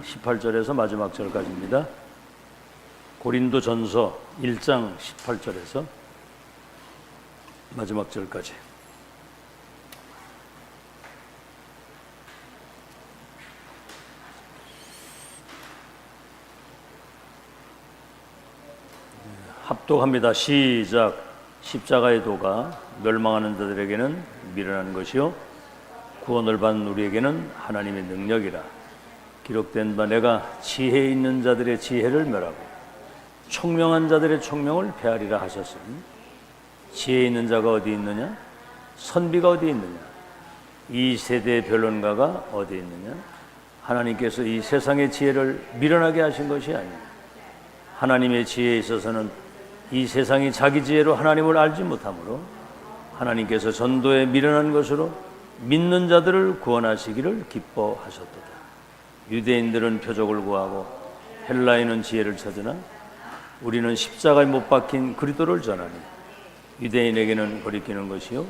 18절에서 마지막 절까지입니다. 고린도전서 1장 18절에서 마지막 절까지. 합독합니다. 시작. 십자가의 도가 멸망하는 자들에게는 미련한 것이요 구원을 받는 우리에게는 하나님의 능력이라. 기록된 바 내가 지혜 있는 자들의 지혜를 멸하고 총명한 자들의 총명을 폐하리라 하셨으니 지혜 있는 자가 어디 있느냐? 선비가 어디 있느냐? 이 세대의 변론가가 어디 있느냐? 하나님께서 이 세상의 지혜를 미련하게 하신 것이 아니냐. 하나님의 지혜에 있어서는 이 세상이 자기 지혜로 하나님을 알지 못하므로 하나님께서 전도에 미련한 것으로 믿는 자들을 구원하시기를 기뻐하셨도다. 유대인들은 표적을 구하고 헬라인은 지혜를 찾으나 우리는 십자가에 못 박힌 그리스도를 전하니 유대인에게는 거리끼는 것이요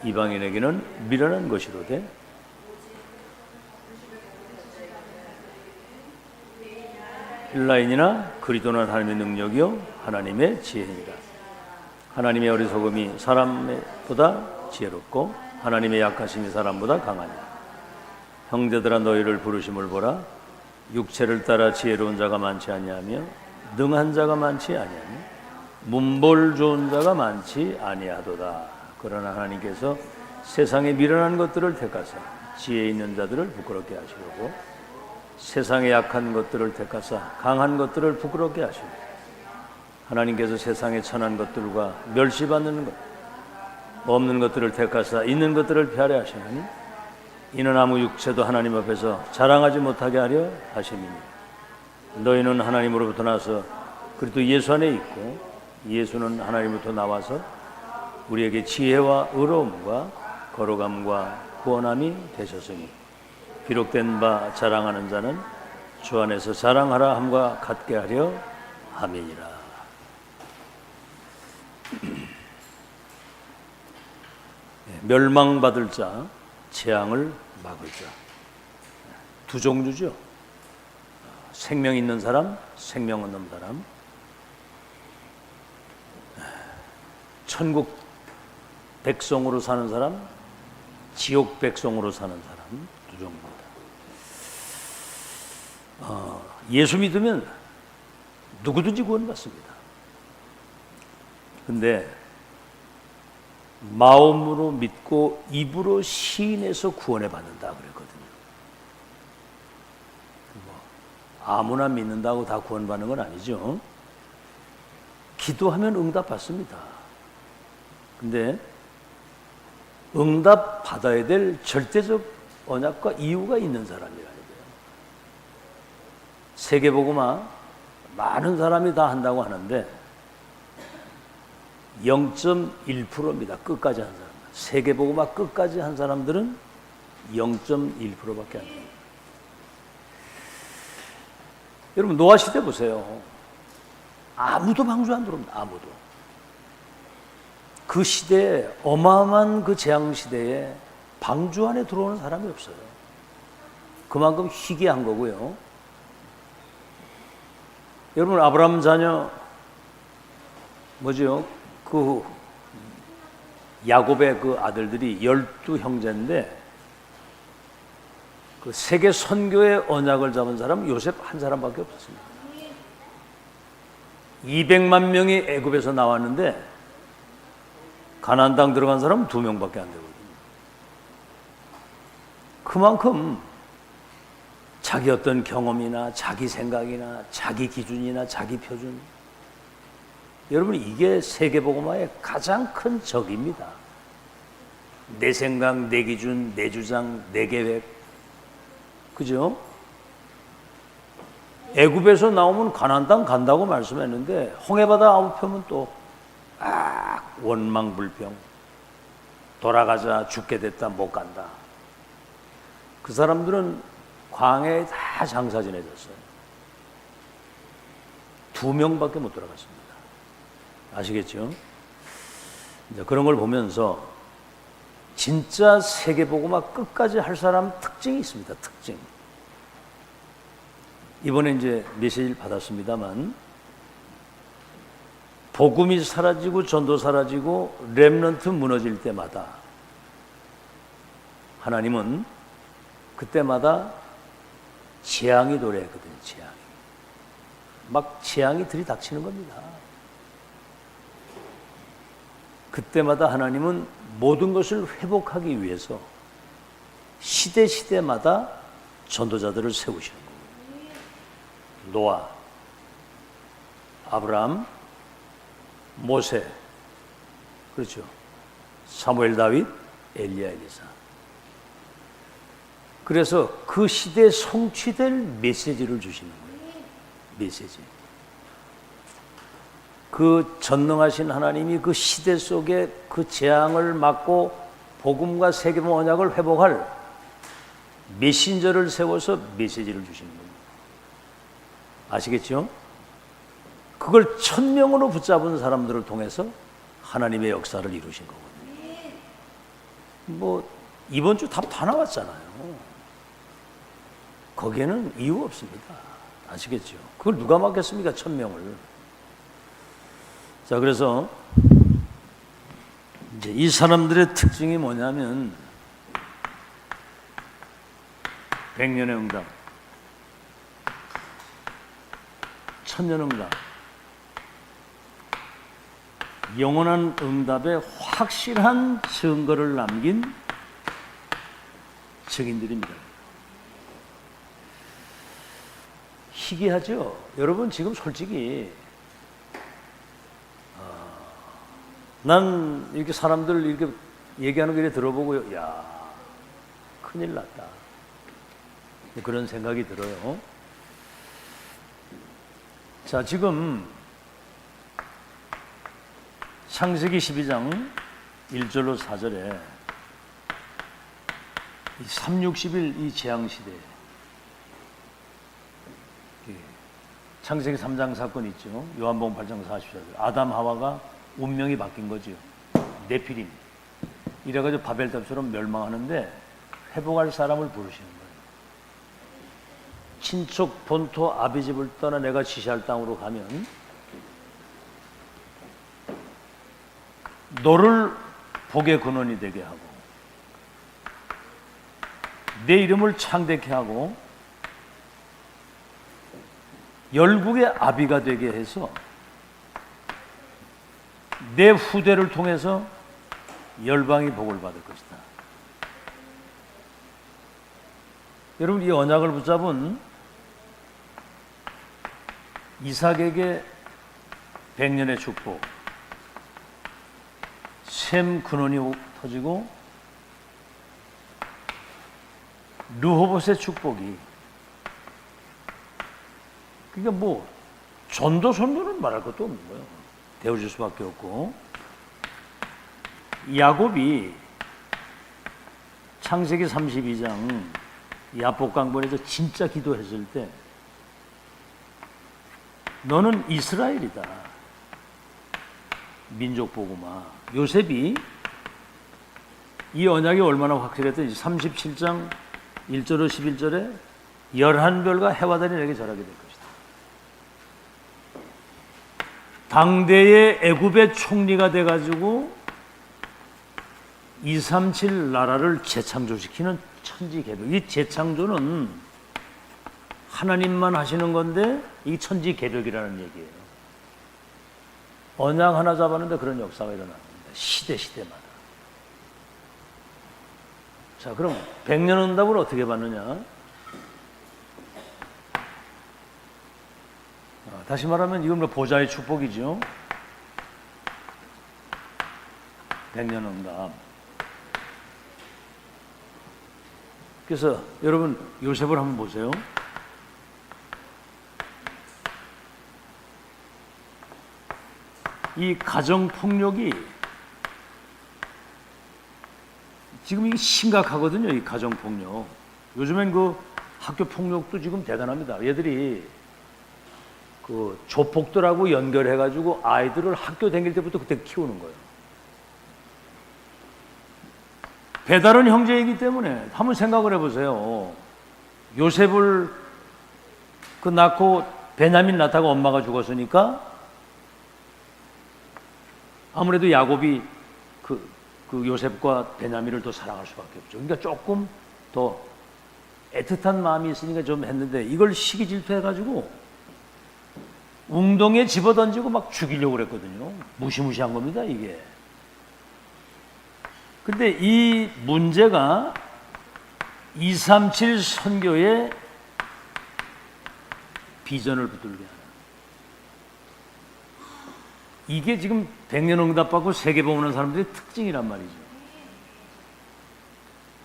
이방인에게는 미련한 것이로되 헬라인이나 그리스도는 하나님의 능력이요 하나님의 지혜이다. 하나님의 어리석음이 사람보다 지혜롭고 하나님의 약하심이 사람보다 강하니 형제들아 너희를 부르심을 보라. 육체를 따라 지혜로운 자가 많지 아니하며 능한 자가 많지 아니하며 문벌 좋은 자가 많지 아니하도다. 그러나 하나님께서 세상에 미련한 것들을 택하사 지혜 있는 자들을 부끄럽게 하시려고 세상에 약한 것들을 택하사 강한 것들을 부끄럽게 하시고 하나님께서 세상에 천한 것들과 멸시받는 것 없는 것들을 택하사 있는 것들을 폐하려 하시나니 이는 아무 육체도 하나님 앞에서 자랑하지 못하게 하려 하심이니 너희는 하나님으로부터 나서 그리스도 예수 안에 있고 예수는 하나님으로부터 나와서 우리에게 지혜와 의로움과 거룩함과 구원함이 되셨으니 기록된 바 자랑하는 자는 주 안에서 자랑하라 함과 같게 하려 함이니라. 멸망받을 자, 재앙을 막을 자. 두 종류죠. 생명 있는 사람, 생명 없는 사람. 천국 백성으로 사는 사람, 지옥 백성으로 사는 사람. 두 종류입니다. 예수 믿으면 누구든지 구원받습니다. 근데 마음으로 믿고 입으로 시인해서 구원해 받는다 그랬거든요. 아무나 믿는다고 다 구원받는 건 아니죠. 기도하면 응답 받습니다. 근데 응답 받아야 될 절대적 언약과 이유가 있는 사람이라는 거예요. 세계복음화 많은 사람이 다 한다고 하는데 0.1%입니다. 끝까지 한 사람. 세계복음화 끝까지 한 사람들은 0.1%밖에 안 됩니다. 여러분 노아 시대 보세요. 아무도 방주 안 들어옵니다. 아무도. 그 시대에 어마어마한 그 재앙 시대에 방주 안에 들어오는 사람이 없어요. 그만큼 희귀한 거고요. 여러분 아브라함 자녀 뭐죠? 그 야곱의 그 아들들이 12형제인데 그 세계 선교의 언약을 잡은 사람은 요셉 한 사람밖에 없었습니다. 200만 명이 애굽에서 나왔는데 가나안 땅 들어간 사람은 2명밖에 안 되거든요. 그만큼 자기 어떤 경험이나 자기 생각이나 자기 기준이나 자기 표준, 여러분 이게 세계복음화의 가장 큰 적입니다. 내 생각, 내 기준, 내 주장, 내 계획, 그죠? 애굽에서 나오면 가나안 땅 간다고 말씀했는데 홍해바다 아무 펴면 또 원망불평, 돌아가자, 죽게 됐다, 못 간다. 그 사람들은 광야에 다 장사 지내졌어요. 2명밖에 못 돌아갔습니다. 아시겠죠? 이제 그런 걸 보면서 진짜 세계복음화 끝까지 할 사람 특징이 있습니다. 특징. 이번에 이제 메시지를 받았습니다만, 복음이 사라지고 전도 사라지고 렘넌트 무너질 때마다 하나님은 그때마다 재앙이 도래했거든요. 재앙이 막 재앙이 들이닥치는 겁니다. 그때마다 하나님은 모든 것을 회복하기 위해서 시대마다 전도자들을 세우시는 거예요. 노아, 아브라함, 모세, 그렇죠. 사무엘, 다윗, 엘리야, 엘리사. 그래서 그 시대에 성취될 메시지를 주시는 거예요. 메시지. 그 전능하신 하나님이 그 시대 속에 그 재앙을 막고 복음과 세계의 언약을 회복할 메신저를 세워서 메시지를 주시는 겁니다. 아시겠죠? 그걸 1000명으로 붙잡은 사람들을 통해서 하나님의 역사를 이루신 거거든요. 뭐 이번 주 답 다 나왔잖아요. 거기에는 이유 없습니다. 아시겠죠? 그걸 누가 막겠습니까? 1000명을. 자, 그래서 이제 이 사람들의 특징이 뭐냐면 100년의 응답, 1000년 응답, 영원한 응답에 확실한 증거를 남긴 증인들입니다. 희귀하죠? 여러분 지금 솔직히 난 이렇게 사람들 이렇게 얘기하는 거 들어보고 야 큰일 났다 그런 생각이 들어요. 자, 지금 창세기 12장 1절로 4절에 360일 이 재앙시대, 창세기 3장 사건 있죠. 요한복음 8장 44절. 아담 하와가 운명이 바뀐 거죠. 네피림. 이래가지고 바벨탑처럼 멸망하는데 회복할 사람을 부르시는 거예요. 친척 본토 아비집을 떠나 내가 지시할 땅으로 가면 너를 복의 근원이 되게 하고 내 이름을 창대케 하고 열국의 아비가 되게 해서 내 후대를 통해서 열방이 복을 받을 것이다. 여러분, 이 언약을 붙잡은 이삭에게 100년의 축복, 셈 근원이 터지고 르호봇의 축복이, 그러니까 뭐 전도 선도는 말할 것도 없는 거예요. 되어질 수밖에 없고, 야곱이 창세기 32장 야복강본에서 진짜 기도했을 때 너는 이스라엘이다, 민족 복음아. 요셉이 이 언약이 얼마나 확실했더니 37장 1절로 11절에 11별과 해와 달이 내게 절하게 될 것이다. 당대의 애굽의 총리가 돼가지고 237 나라를 재창조시키는 천지개벽. 이 재창조는 하나님만 하시는 건데 이 천지개벽이라는 얘기예요. 언약 하나 잡았는데 그런 역사가 일어납니다. 시대마다. 자, 그럼 100년 응답을 어떻게 받느냐? 다시 말하면 이건 뭐 보좌의 축복이죠. 100년 응답. 그래서 여러분 요셉을 한번 보세요. 이 가정폭력이 지금 이게 심각하거든요. 이 가정폭력. 요즘엔 그 학교폭력도 지금 대단합니다. 얘들이 그 조폭들하고 연결해가지고 아이들을 학교 다닐 때부터 그때 키우는 거예요. 배달은 형제이기 때문에 한번 생각을 해보세요. 요셉을 그 낳고 베냐민 낳다가 엄마가 죽었으니까 아무래도 야곱이 그 요셉과 베냐민을 더 사랑할 수밖에 없죠. 그러니까 조금 더 애틋한 마음이 있으니까 좀 했는데 이걸 시기 질투해가지고 웅덩이에 집어던지고 막 죽이려고 그랬거든요. 무시무시한 겁니다, 이게. 근데 이 문제가 237 선교의 비전을 붙들게 하는, 이게 지금 백년응답받고 세계복음하는 사람들의 특징이란 말이죠.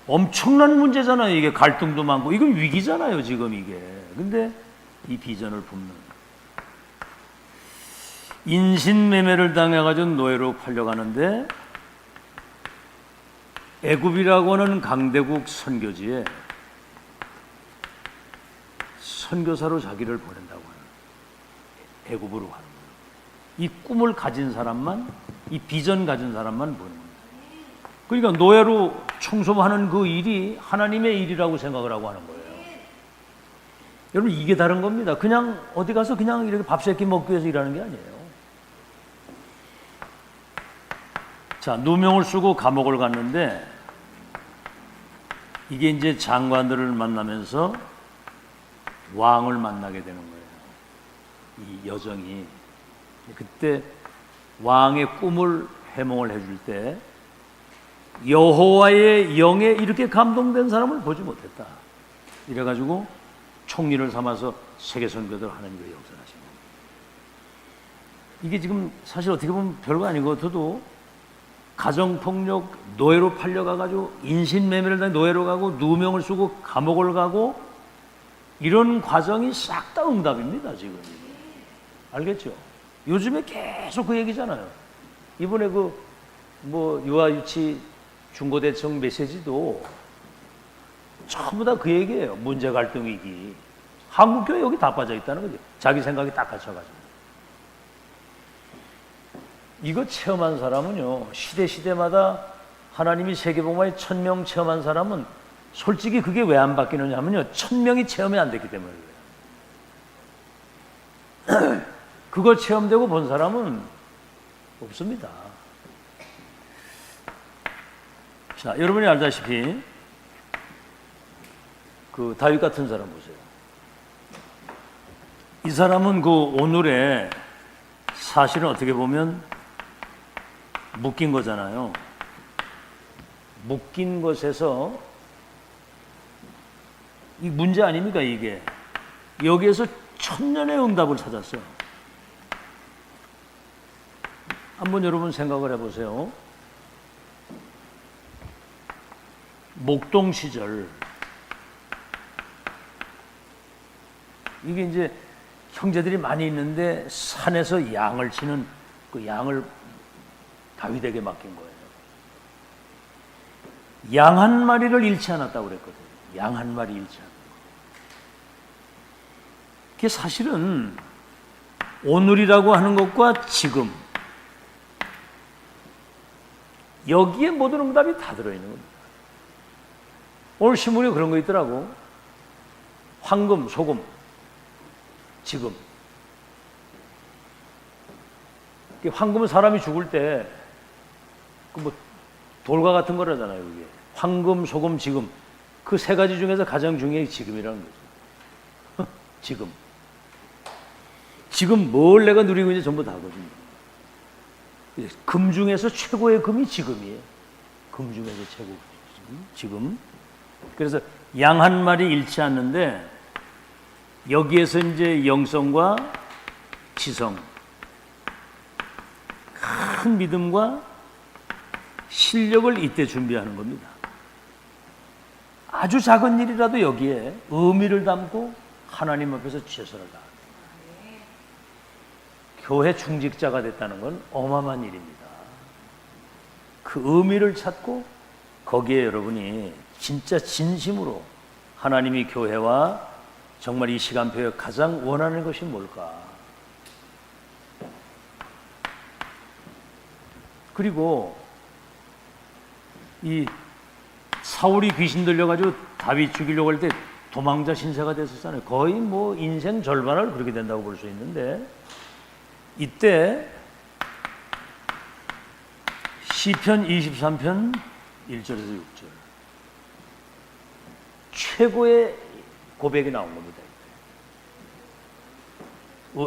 엄청난 문제잖아요. 이게 갈등도 많고 이건 위기잖아요, 지금 이게. 근데 이 비전을 붓는, 인신매매를 당해가지고 노예로 팔려가는데 애굽이라고 하는 강대국 선교지에 선교사로 자기를 보낸다고 하는, 애굽으로 가는 거예요. 이 꿈을 가진 사람만, 이 비전 가진 사람만 보는 겁니다. 그러니까 노예로 청소하는 그 일이 하나님의 일이라고 생각을 하고 하는 거예요. 여러분, 이게 다른 겁니다. 그냥 어디 가서 그냥 이렇게 밥 세끼 먹기 위해서 일하는 게 아니에요. 자, 누명을 쓰고 감옥을 갔는데 이게 이제 장관들을 만나면서 왕을 만나게 되는 거예요. 이 여정이. 그때 왕의 꿈을 해몽을 해줄 때 여호와의 영에 이렇게 감동된 사람을 보지 못했다. 이래가지고 총리를 삼아서 세계 선교들 하나님의 역사를 하신 겁니다. 이게 지금 사실 어떻게 보면 별거 아니고 저도 가정폭력, 노예로 팔려가가지고 인신매매를 당해 노예로 가고 누명을 쓰고 감옥을 가고 이런 과정이 싹 다 응답입니다, 지금. 알겠죠? 요즘에 계속 그 얘기잖아요. 이번에 유아유치 중고대청 메시지도 전부 다 그 얘기예요. 문제 갈등 위기. 한국교회 여기 다 빠져 있다는 거죠. 자기 생각이 딱 갇혀가지고. 이거 체험한 사람은요, 시대마다 하나님이 세계복음화에 1000명 체험한 사람은 솔직히 그게 왜 안 바뀌느냐 하면요, 1000명이 체험이 안 됐기 때문에 그래요. 그거 체험되고 본 사람은 없습니다. 자, 여러분이 알다시피 그 다윗 같은 사람 보세요. 이 사람은 그 오늘의 사실은 어떻게 보면 묶인 거잖아요. 묶인 것에서 이 문제 아닙니까, 이게? 여기에서 천년의 응답을 찾았어요. 한번 여러분 생각을 해보세요. 목동 시절, 이게 이제 형제들이 많이 있는데 산에서 양을 치는 그 양을 다윗에게 맡긴 거예요. 양 한 마리를 잃지 않았다고 그랬거든요. 양 한 마리 잃지 않았다. 그게 사실은 오늘이라고 하는 것과 지금 여기에 모든 응답이 다 들어있는 겁니다. 오늘 신문에 그런 거 있더라고. 황금, 소금, 지금. 황금은 사람이 죽을 때 그 돌과 같은 거라잖아요. 이게 황금, 소금, 지금. 그 세 가지 중에서 가장 중요한 게 지금이라는 거죠. 지금. 지금 뭘 내가 누리고 있는지 전부 다거든요. 금 중에서 최고의 금이 지금이에요. 금 중에서 최고 지금. 그래서 양 한 마리 잃지 않는데 여기에서 이제 영성과 지성, 큰 믿음과 실력을 이때 준비하는 겁니다. 아주 작은 일이라도 여기에 의미를 담고 하나님 앞에서 최선을 다합니다. 교회 중직자가 됐다는 건 어마어마한 일입니다. 그 의미를 찾고 거기에 여러분이 진짜 진심으로 하나님이 교회와 정말 이 시간표에 가장 원하는 것이 뭘까? 그리고 이 사울이 귀신 들려가지고 다윗 죽이려고 할 때 도망자 신세가 됐었잖아요. 거의 뭐 인생 절반을 그렇게 된다고 볼 수 있는데, 이때 시편 23편 1절에서 6절 최고의 고백이 나온 겁니다.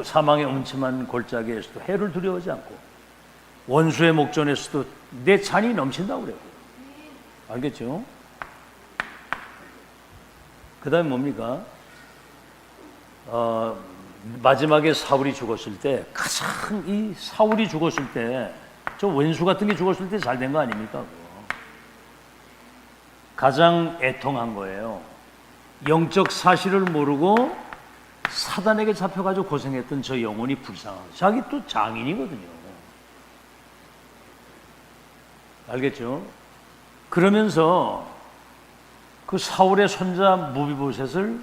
사망의 음침한 골짜기에서도 해를 두려워하지 않고 원수의 목전에서도 내 잔이 넘친다고 그래요. 알겠죠? 그 다음에 뭡니까? 마지막에 사울이 죽었을 때, 가장 이 사울이 죽었을 때, 저 원수 같은 게 죽었을 때 잘 된 거 아닙니까? 가장 애통한 거예요. 영적 사실을 모르고 사단에게 잡혀가지고 고생했던 저 영혼이 불쌍하고, 자기 또 장인이거든요. 알겠죠? 그러면서 그 사울의 손자 무비보셋을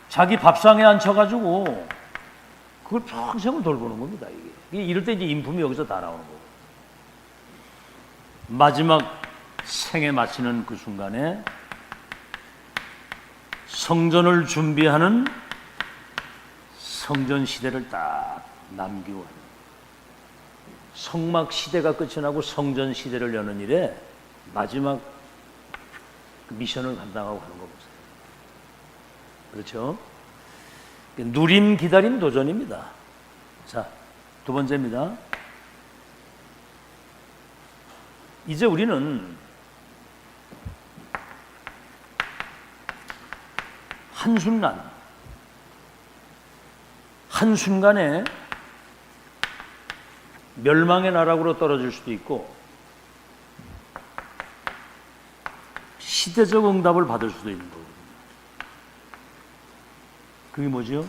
자기 밥상에 앉혀가지고 그걸 평생을 돌보는 겁니다. 이게 이럴 때 이제 인품이 여기서 다 나오는 거고, 마지막 생에 마치는 그 순간에 성전을 준비하는 성전 시대를 딱 남기고, 성막 시대가 끝이 나고 성전 시대를 여는 일에 마지막 미션을 감당하고 가는 거 보세요. 그렇죠? 누림, 기다림, 도전입니다. 자, 두 번째입니다. 이제 우리는 한순간에 멸망의 나락으로 떨어질 수도 있고 시대적 응답을 받을 수도 있는 거거든요. 그게 뭐죠?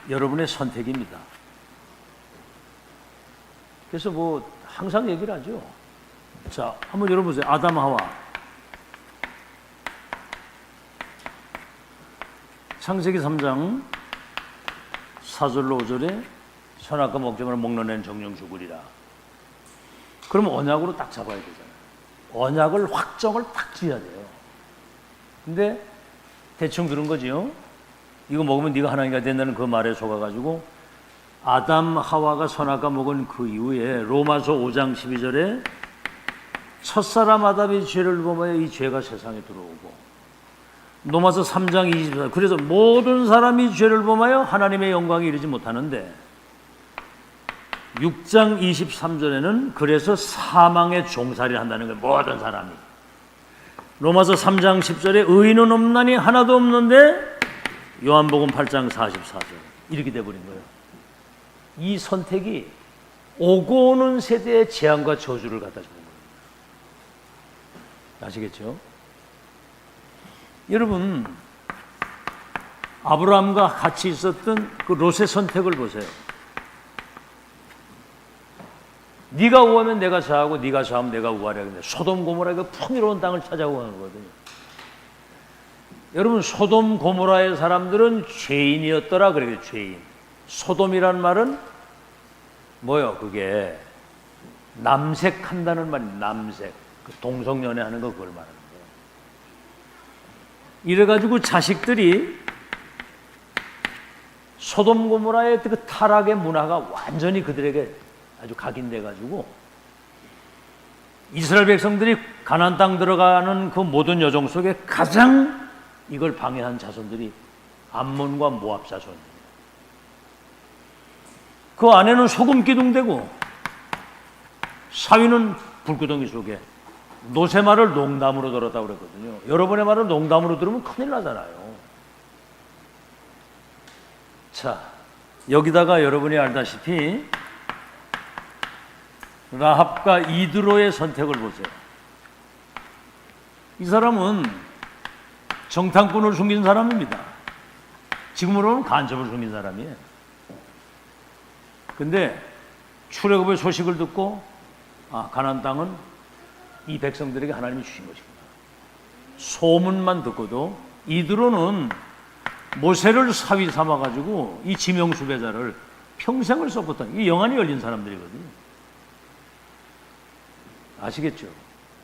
여러분의 선택입니다. 그래서 뭐 항상 얘기를 하죠. 자, 한번 여러분 보세요. 아담 하와. 창세기 3장 4절로 5절에 선악과 먹자마자 먹는 애는 정령 죽으리라. 그러면 언약으로 딱 잡아야 되잖아요. 언약을 확정을 딱 지어야 돼요. 근데 대충 들은 거지요. 이거 먹으면 네가 하나님이 된다는 그 말에 속아가지고 아담 하와가 선악과 먹은 그 이후에 로마서 5장 12절에 첫사람 아담이 죄를 범하여 이 죄가 세상에 들어오고, 로마서 3장 24절 그래서 모든 사람이 죄를 범하여 하나님의 영광에 이르지 못하는데, 6장 23절에는 그래서 사망의 종살이를 한다는 거예요. 모든 사람이. 로마서 3장 10절에 의인은 없나니 하나도 없는데, 요한복음 8장 44절 이렇게 돼버린 거예요. 이 선택이 오고 오는 세대의 재앙과 저주를 갖다 주는 거예요. 아시겠죠? 여러분, 아브라함과 같이 있었던 그 롯의 선택을 보세요. 네가 우하면 내가 좌하고 네가 좌하면 내가 우하라. 근데 소돔 고모라가 풍요로운 땅을 찾아오고 하는 거거든요. 여러분, 소돔 고모라의 사람들은 죄인이었더라 그래요. 죄인. 소돔이란 말은 뭐요? 그게 남색한다는 말이에요. 남색. 그 동성연애하는 거 그걸 말하는 거예요. 이래가지고 자식들이 소돔 고모라의 그 타락의 문화가 완전히 그들에게 아주 각인돼가지고 이스라엘 백성들이 가나안 땅 들어가는 그 모든 여정 속에 가장 이걸 방해한 자손들이 암몬과 모압 자손입니다. 그 안에는 소금 기둥되고 사위는 불구덩이 속에, 롯의 말을 농담으로 들었다고 그랬거든요. 여러분의 말을 농담으로 들으면 큰일 나잖아요. 자, 여기다가 여러분이 알다시피 라합과 이드로의 선택을 보세요. 이 사람은 정탐꾼을 숨긴 사람입니다. 지금으로는 간첩을 숨긴 사람이에요. 근데 출애굽의 소식을 듣고 가나안 땅은 이 백성들에게 하나님이 주신 것입니다. 소문만 듣고도 이드로는 모세를 사위 삼아가지고 이 지명수배자를 평생을 썩었던 이 영안이 열린 사람들이거든요. 아시겠죠?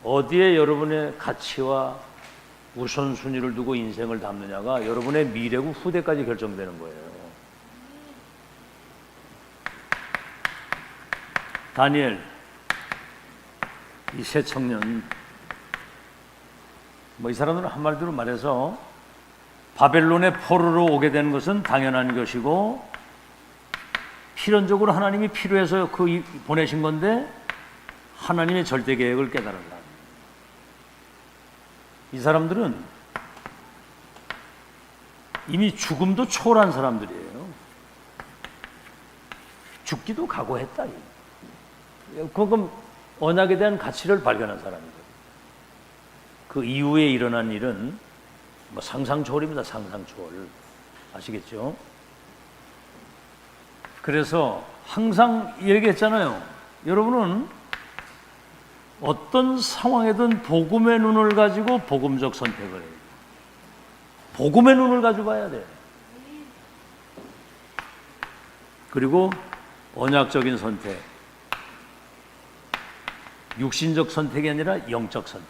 어디에 여러분의 가치와 우선순위를 두고 인생을 담느냐가 여러분의 미래고 후대까지 결정되는 거예요. 다니엘, 이 세 청년, 이 사람들은 한마디로 말해서 바벨론의 포로로 오게 된 것은 당연한 것이고 필연적으로 하나님이 필요해서 보내신 건데 하나님의 절대 계획을 깨달았다. 이 사람들은 이미 죽음도 초월한 사람들이에요. 죽기도 각오했다. 그건 언약에 대한 가치를 발견한 사람이죠. 그 이후에 일어난 일은 상상 초월입니다. 상상 초월. 아시겠죠? 그래서 항상 얘기했잖아요. 여러분은 어떤 상황에든 복음의 눈을 가지고 복음적 선택을 해요. 복음의 눈을 가지고 봐야 돼. 그리고 언약적인 선택. 육신적 선택이 아니라 영적 선택.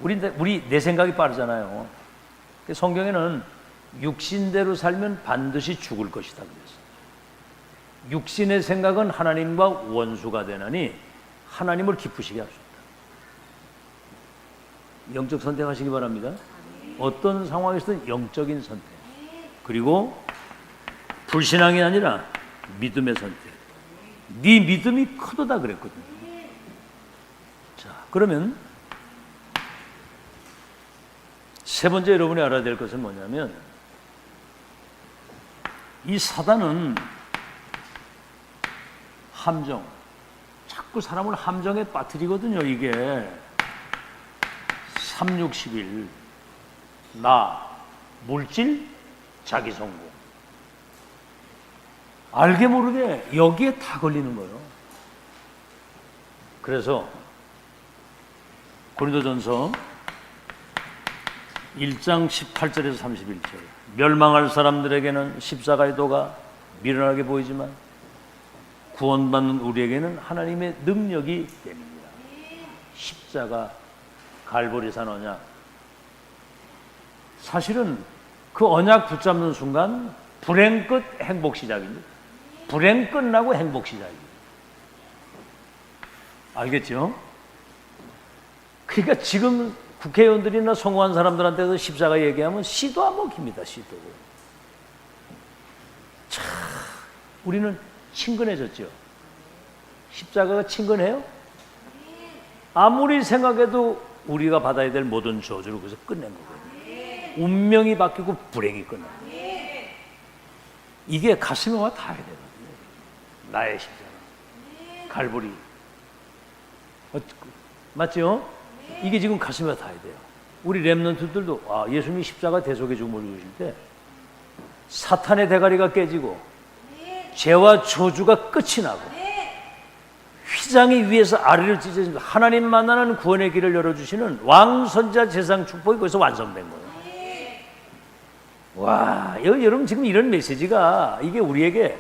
우리 내 생각이 빠르잖아요. 성경에는 육신대로 살면 반드시 죽을 것이다 그랬어요. 육신의 생각은 하나님과 원수가 되나니 하나님을 기쁘시게 합시다. 영적 선택하시기 바랍니다. 어떤 상황에서든 영적인 선택. 그리고 불신앙이 아니라 믿음의 선택. 네 믿음이 크도다 그랬거든요. 자, 그러면 세 번째 여러분이 알아야 될 것은 뭐냐면 이 사단은 함정, 자꾸 사람을 함정에 빠뜨리거든요. 이게 361 나, 물질, 자기 성공. 알게 모르게 여기에 다 걸리는 거예요. 그래서 고린도전서 1장 18절에서 31절 멸망할 사람들에게는 십자가의 도가 미련하게 보이지만 구원받는 우리에게는 하나님의 능력이 됩니다. 십자가 갈보리산 언약. 사실은 그 언약 붙잡는 순간 불행 끝 행복 시작입니다. 불행 끝나고 행복 시작입니다. 알겠죠? 그러니까 지금 국회의원들이나 성공한 사람들한테도 십자가 얘기하면 시도 안 먹힙니다. 시도. 참 우리는 친근해졌죠. 십자가가 친근해요? 아무리 생각해도 우리가 받아야 될 모든 저주를 거기서 끝낸 거거든요. 운명이 바뀌고 불행이 끝나요. 이게 가슴에 와 닿아야 되거든요. 나의 십자가. 갈보리. 맞죠? 이게 지금 가슴에 닿아야 돼요. 우리 렘넌트들도 예수님이 십자가 대속의 죽음을 주실 때 사탄의 대가리가 깨지고 죄와 저주가 끝이 나고 휘장이 위에서 아래를 찢어집니다. 하나님 만나는 구원의 길을 열어주시는 왕선자 제상 축복이 거기서 완성된 거예요. 와, 여러분 지금 이런 메시지가 이게 우리에게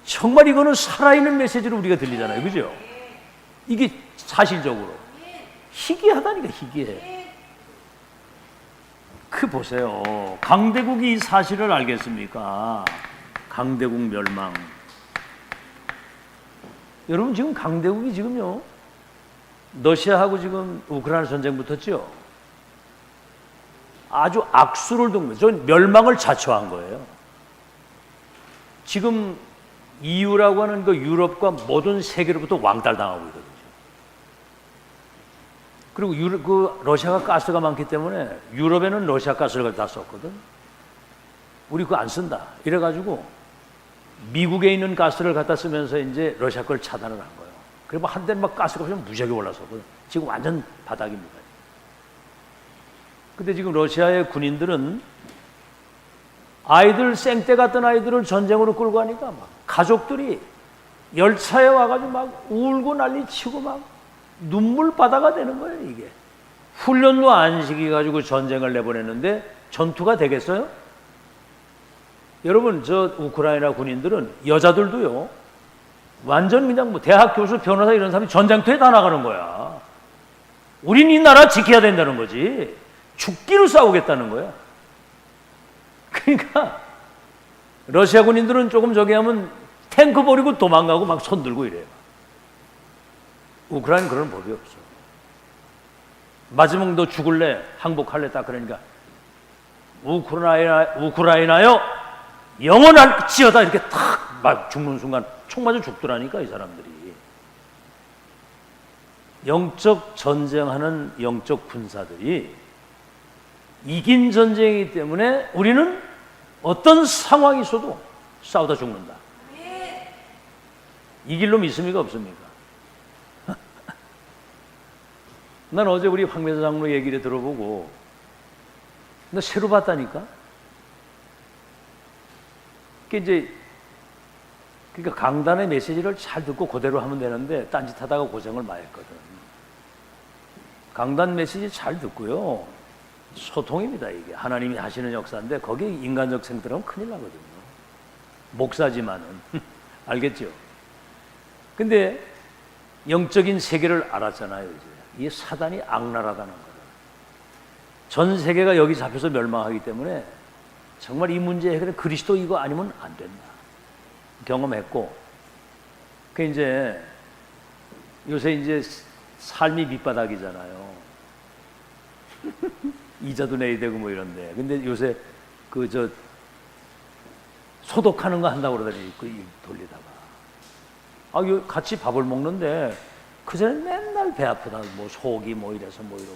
정말 이거는 살아있는 메시지로 우리가 들리잖아요. 그죠? 이게 사실적으로 희귀하다니까 희귀해. 그 보세요. 강대국이 이 사실을 알겠습니까? 강대국 멸망. 여러분 지금 강대국이 지금요 러시아하고 지금 우크라이나 전쟁 붙었죠. 아주 악수를 둔 거예요. 저 멸망을 자초한 거예요. 지금 EU라고 하는 그 유럽과 모든 세계로부터 왕따당하고 있거든요. 그리고 그 러시아가 가스가 많기 때문에 유럽에는 러시아 가스를 갖다 썼거든. 우리 그거 안 쓴다. 이래가지고 미국에 있는 가스를 갖다 쓰면서 이제 러시아 걸 차단을 한 거예요. 그리고 한때는 막 가스가 무지하게 올라섰거든. 지금 완전 바닥입니다. 근데 지금 러시아의 군인들은 아이들 생떼 같던 아이들을 전쟁으로 끌고 가니까 막 가족들이 열차에 와가지고 막 울고 난리치고 막 눈물바다가 되는 거예요. 이게 훈련도 안 시켜가지고 전쟁을 내보냈는데 전투가 되겠어요? 여러분 저 우크라이나 군인들은 여자들도요 완전 그냥 뭐 대학 교수 변호사 이런 사람이 전쟁터에 다 나가는 거야. 우린 이 나라 지켜야 된다는 거지. 죽기로 싸우겠다는 거야. 그러니까 러시아 군인들은 조금 저기 하면 탱크 버리고 도망가고 막 손 들고 이래요. 우크라이나는 그런 법이 없어. 마지막 너 죽을래? 항복할래? 딱 그러니까 우크라이나요 영원할지어다 이렇게 탁 막 죽는 순간 총 맞아 죽더라니까 이 사람들이. 영적 전쟁하는 영적 군사들이 이긴 전쟁이기 때문에 우리는 어떤 상황이 있어도 싸우다 죽는다. 이길 놈 있습니까 없습니까? 난 어제 우리 황매자 장로 얘기를 들어보고 나 새로 봤다니까. 그러니까 강단의 메시지를 잘 듣고 그대로 하면 되는데 딴짓하다가 고생을 많이 했거든. 강단 메시지 잘 듣고요. 소통입니다. 이게 하나님이 하시는 역사인데 거기에 인간적 생들하면 큰일 나거든요. 목사지만은 알겠죠? 근데 영적인 세계를 알았잖아요. 이제 이 사단이 악랄하다는 거예요. 전 세계가 여기 잡혀서 멸망하기 때문에 정말 이 문제 해결에 그리스도 이거 아니면 안 된다. 경험했고, 그 이제 요새 이제 삶이 밑바닥이잖아요. 이자도 내야 되고 뭐 이런데. 근데 요새 소독하는 거 한다고 그러더니 돌리다가. 같이 밥을 먹는데 그전에 맨날 배 아프다. 뭐 속이 뭐 이래서 뭐 이러고.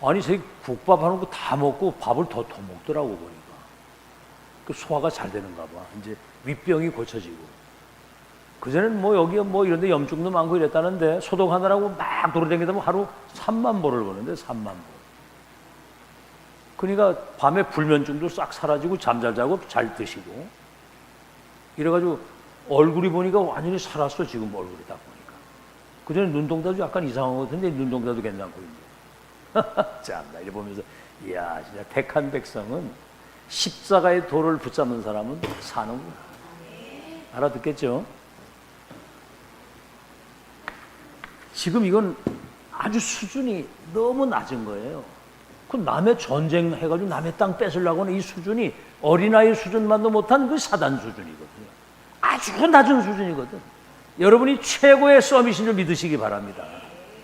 아니, 저희 국밥 하는 거 다 먹고 밥을 더 먹더라고 보니까. 그 소화가 잘 되는가 봐. 이제 윗병이 고쳐지고. 그전에는 뭐 여기 뭐 이런데 염증도 많고 이랬다는데 소독하느라고 막 돌아다니다 보면 하루 3만 보를 보는데 3만 보. 그러니까 밤에 불면증도 싹 사라지고 잠잘 자고 잘 드시고. 이래가지고 얼굴이 보니까 완전히 살았어 지금 얼굴이 딱 보니까. 그전에 눈동자도 약간 이상한 것 같은데 눈동자도 괜찮고 있네. 참나 이래 보면서 이야 진짜 택한 백성은 십자가의 돌을 붙잡는 사람은 사는구나. 알아듣겠죠? 지금 이건 아주 수준이 너무 낮은 거예요. 그 남의 전쟁 해가지고 남의 땅 뺏으려고 하는 이 수준이 어린아이 수준만도 못한 그 사단 수준이거든요. 아주 낮은 수준이거든. 여러분이 최고의 서밋인 줄 믿으시기 바랍니다.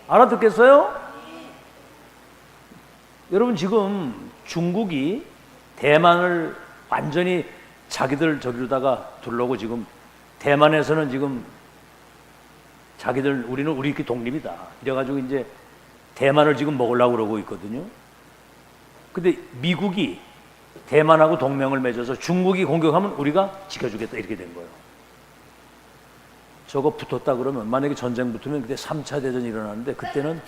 알아듣겠어요? 여러분 지금 중국이 대만을 완전히 자기들 저기로다가 둘러고 지금 대만에서는 지금 자기들 우리는 우리끼리 독립이다 이래가지고 이제 대만을 지금 먹으려고 그러고 있거든요. 근데 미국이 대만하고 동맹을 맺어서 중국이 공격하면 우리가 지켜주겠다 이렇게 된 거예요. 저거 붙었다 그러면 만약에 전쟁 붙으면 그때 3차 대전이 일어나는데 그때는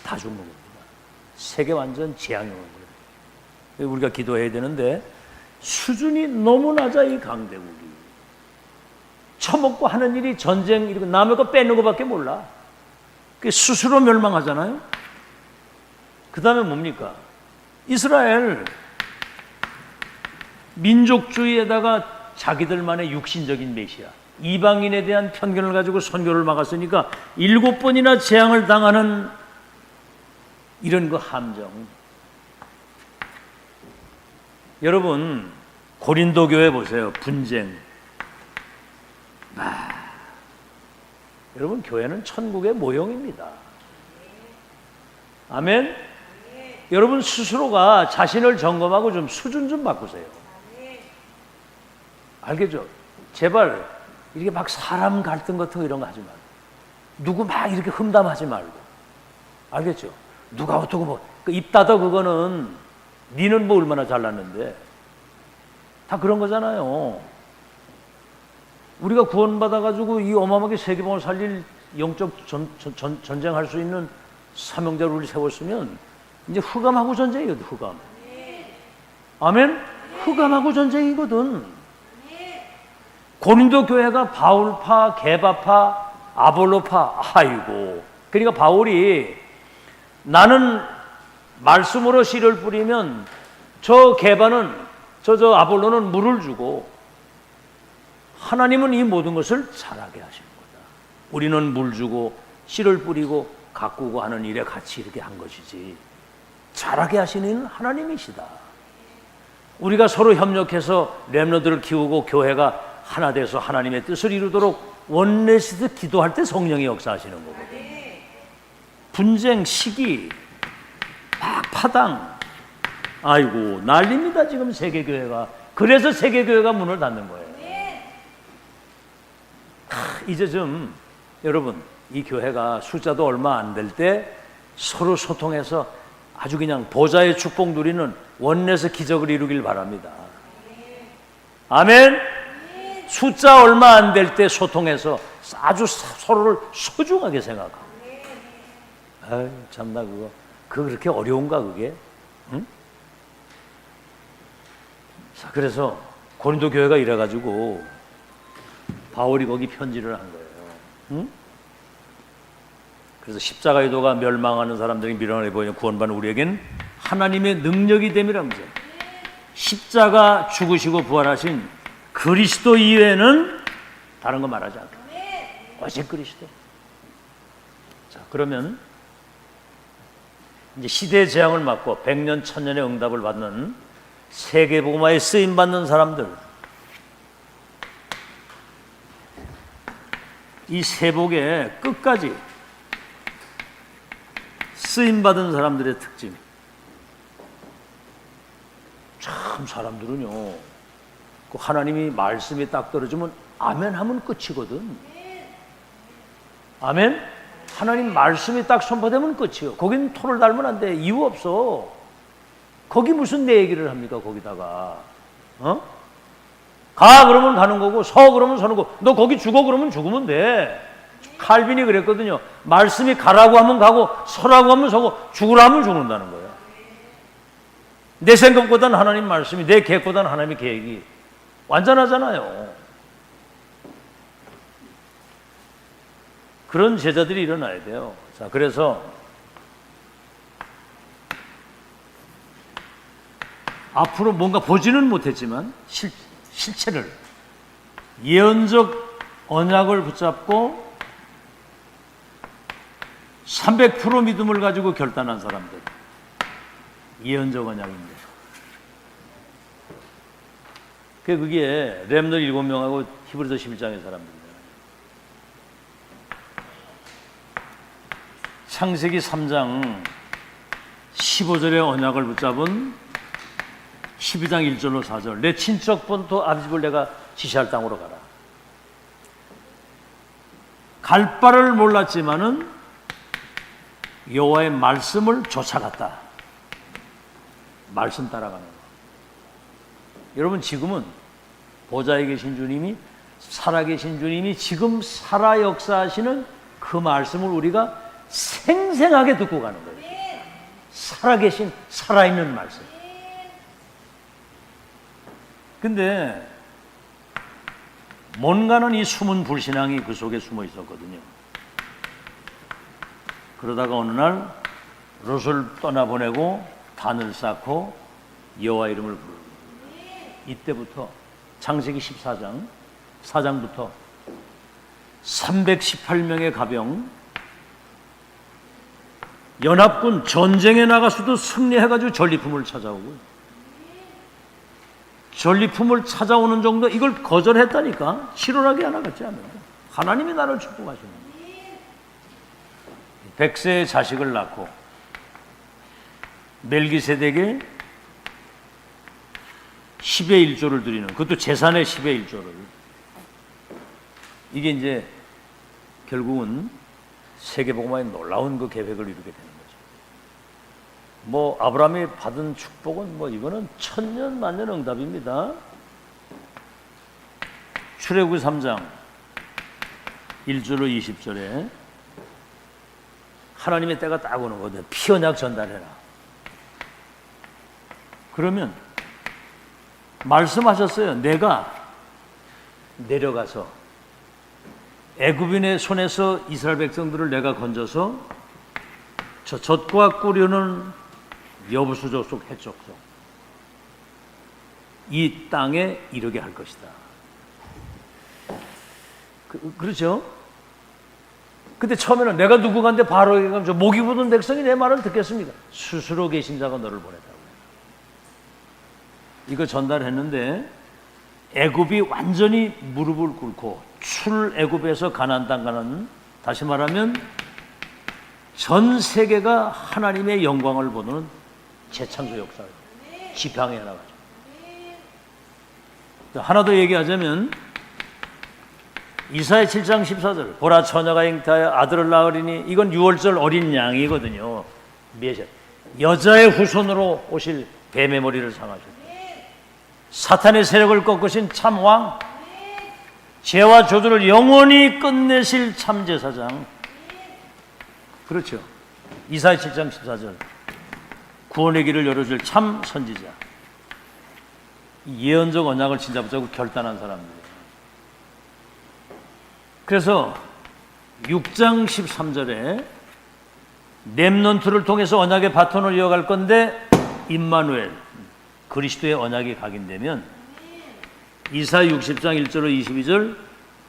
다 죽는 겁니다. 세계 완전 재앙이 오는 거예요. 우리가 기도해야 되는데 수준이 너무 낮아 이 강대국이. 처먹고 하는 일이 전쟁 이렇게 남의 거 뺏는 것밖에 몰라. 스스로 멸망하잖아요. 그 다음에 뭡니까? 이스라엘 민족주의에다가 자기들만의 육신적인 메시아 이방인에 대한 편견을 가지고 선교를 막았으니까 7번이나 재앙을 당하는 이런 그 함정. 여러분 고린도 교회 보세요. 분쟁. 여러분 교회는 천국의 모형입니다. 아멘. 여러분 스스로가 자신을 점검하고 좀 수준 좀 바꾸세요. 알겠죠? 제발 이렇게 막 사람 갈등 같은 거 이런 거 하지 말고 누구 막 이렇게 흠담하지 말고 알겠죠? 누가 어떻고 뭐 입 닫아 그거는 니는 뭐 얼마나 잘났는데 다 그런 거잖아요. 우리가 구원받아가지고 이 어마어마하게 세계봉을 살릴 영적 전쟁할 수 있는 사명자를 우리 세웠으면 이제 흑암하고 전쟁이거든. 흑암. 아멘? 흑암하고 전쟁이거든. 고린도 교회가 바울파, 게바파, 아볼로파. 아이고. 그러니까 바울이 나는 말씀으로 씨를 뿌리면 저 게바는 저 아볼로는 물을 주고 하나님은 이 모든 것을 잘하게 하시는 거다. 우리는 물 주고 씨를 뿌리고 가꾸고 하는 일에 같이 이렇게 한 것이지 자라게 하시는 하나님이시다. 우리가 서로 협력해서 렘너들을 키우고 교회가 하나 돼서 하나님의 뜻을 이루도록 원내시드 기도할 때 성령이 역사하시는 거거든요. 분쟁, 시기, 막 파당, 아이고 난립니다 지금 세계교회가. 그래서 세계교회가 문을 닫는 거예요. 이제 좀 여러분, 이 교회가 숫자도 얼마 안 될 때 서로 소통해서 아주 그냥 보좌의 축복 누리는 원내에서 기적을 이루길 바랍니다. 아멘. 숫자 얼마 안 될 때 소통해서 아주 서로를 소중하게 생각하고. 아유 참나 그거 그렇게 어려운가 그게? 응? 자, 그래서 고린도 교회가 이래가지고 바울이 거기 편지를 한 거예요. 응? 그래서 십자가의 도가 멸망하는 사람들이 미련하게 보이는 구원받는 우리에겐 하나님의 능력이 됨이라면서, 십자가 죽으시고 부활하신 그리스도 이외에는 다른 거 말하지 않다. 오직 그리스도. 자, 그러면 이제 시대의 재앙을 맞고 100년, 1000년의 응답을 받는 세계복음화에 쓰임받는 사람들, 이 세복의 끝까지 쓰임받은 사람들의 특징. 참 사람들은요, 그 하나님이 말씀이 딱 떨어지면 아멘 하면 끝이거든. 아멘? 하나님 말씀이 딱 선포되면 끝이요. 거긴 토를 달면 안 돼. 이유 없어. 거기 무슨 내 얘기를 합니까 거기다가. 가 그러면 가는 거고, 서 그러면 서는 거고, 너 거기 죽어 그러면 죽으면 돼. 칼빈이 그랬거든요. 말씀이 가라고 하면 가고 서라고 하면 서고 죽으라 하면 죽는다는 거예요. 내 생각보다는 하나님 말씀이, 내 계획보다는 하나님의 계획이 완전하잖아요. 그런 제자들이 일어나야 돼요. 자, 그래서 앞으로 뭔가 보지는 못했지만 실체를, 예언적 언약을 붙잡고 300% 믿음을 가지고 결단한 사람들, 예언적 언약입니다. 그게 렘너 7명하고 히브리서 11장의 사람들입니다. 창세기 3장 15절의 언약을 붙잡은 12장 1절로 4절, 내 친척 본토 아비집을 내가 지시할 땅으로 가라. 갈 바를 몰랐지만은 여호와의 말씀을 쫓아갔다. 말씀 따라가는 거. 여러분, 지금은 보좌에 계신 주님이, 살아계신 주님이 지금 살아 역사하시는 그 말씀을 우리가 생생하게 듣고 가는 거예요. 살아계신, 살아있는 말씀. 근데 뭔가는 이 숨은 불신앙이 그 속에 숨어 있었거든요. 그러다가 어느 날 롯을 떠나보내고 단을 쌓고 여호와 이름을 부르고, 이때부터 창세기 14장 4장부터 318명의 가병, 연합군 전쟁에 나가서도 승리해가지고 전리품을 찾아오고, 전리품을 찾아오는 정도, 이걸 거절했다니까. 실현하게 하나 같지 않아요. 하나님이 나를 축복하시는 거예요. 100세의 자식을 낳고 멜기세덱에 10의 1조를 드리는, 그것도 재산의 10의 1조를. 이게 이제 결국은 세계복음화의 놀라운 그 계획을 이루게 되는 거죠. 뭐 아브라함이 받은 축복은 뭐 이거는 천년 만년 응답입니다. 출애굽기 3장 1절로 20절에 하나님의 때가 딱 오는 거거든요. 피언약 전달해라. 그러면 말씀하셨어요. 내가 내려가서 애굽인의 손에서 이스라엘 백성들을 내가 건져서 저 젖과 꿀이는 여부수 족속 해족속 이 땅에 이르게 할 것이다. 그렇죠? 근데 처음에는 내가 누구간데 바로에게 가면 저 목이 부든 백성이 내 말을 듣겠습니까? 스스로 계신 자가 너를 보냈다고. 이거 전달했는데 애굽이 완전히 무릎을 꿇고 출애굽에서 가나안 땅 가는, 다시 말하면 전 세계가 하나님의 영광을 보는 재창조 역사를 지팡이에 나가죠. 하나 더 얘기하자면 이사야 7장 14절 보라 처녀가 잉태하여 아들을 낳으리니, 이건 6월절 어린 양이거든요. 여자의 후손으로 오실 뱀의 머리를 상하셨다. 사탄의 세력을 꺾으신 참왕, 죄와 저주를 영원히 끝내실 참제사장. 그렇죠. 이사야 7장 14절 구원의 길을 열어줄 참 선지자. 예언적 언약을 진짜 붙잡고 결단한 사람들. 그래서 6장 13절에 렘넌트를 통해서 언약의 바톤을 이어갈 건데, 임마누엘 그리스도의 언약이 각인되면 이사야 60장 1절로 22절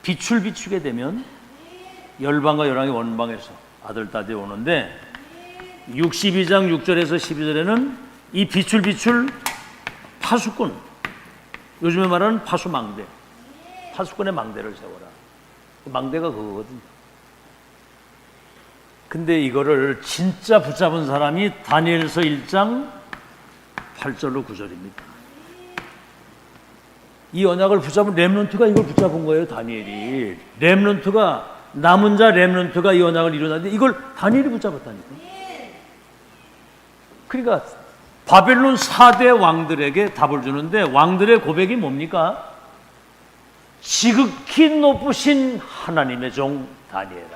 빛을 비추게 되면 열방과 열왕이 원방에서 아들 딸이 오는데, 62장 6절에서 12절에는 이 빛을 비출 파수꾼, 요즘에 말하는 파수망대, 파수꾼의 망대를 세워라. 망대가 그거거든요. 근데 이거를 진짜 붙잡은 사람이 다니엘서 1장 8절로 9절입니다. 이 언약을 붙잡은 렘넌트가 이걸 붙잡은 거예요. 다니엘이. 렘넌트가, 남은 자 렘넌트가 이 언약을 이루었는데 이걸 다니엘이 붙잡았다니까. 그러니까 바벨론 4대 왕들에게 답을 주는데, 왕들의 고백이 뭡니까? 지극히 높으신 하나님의 종 다니엘아,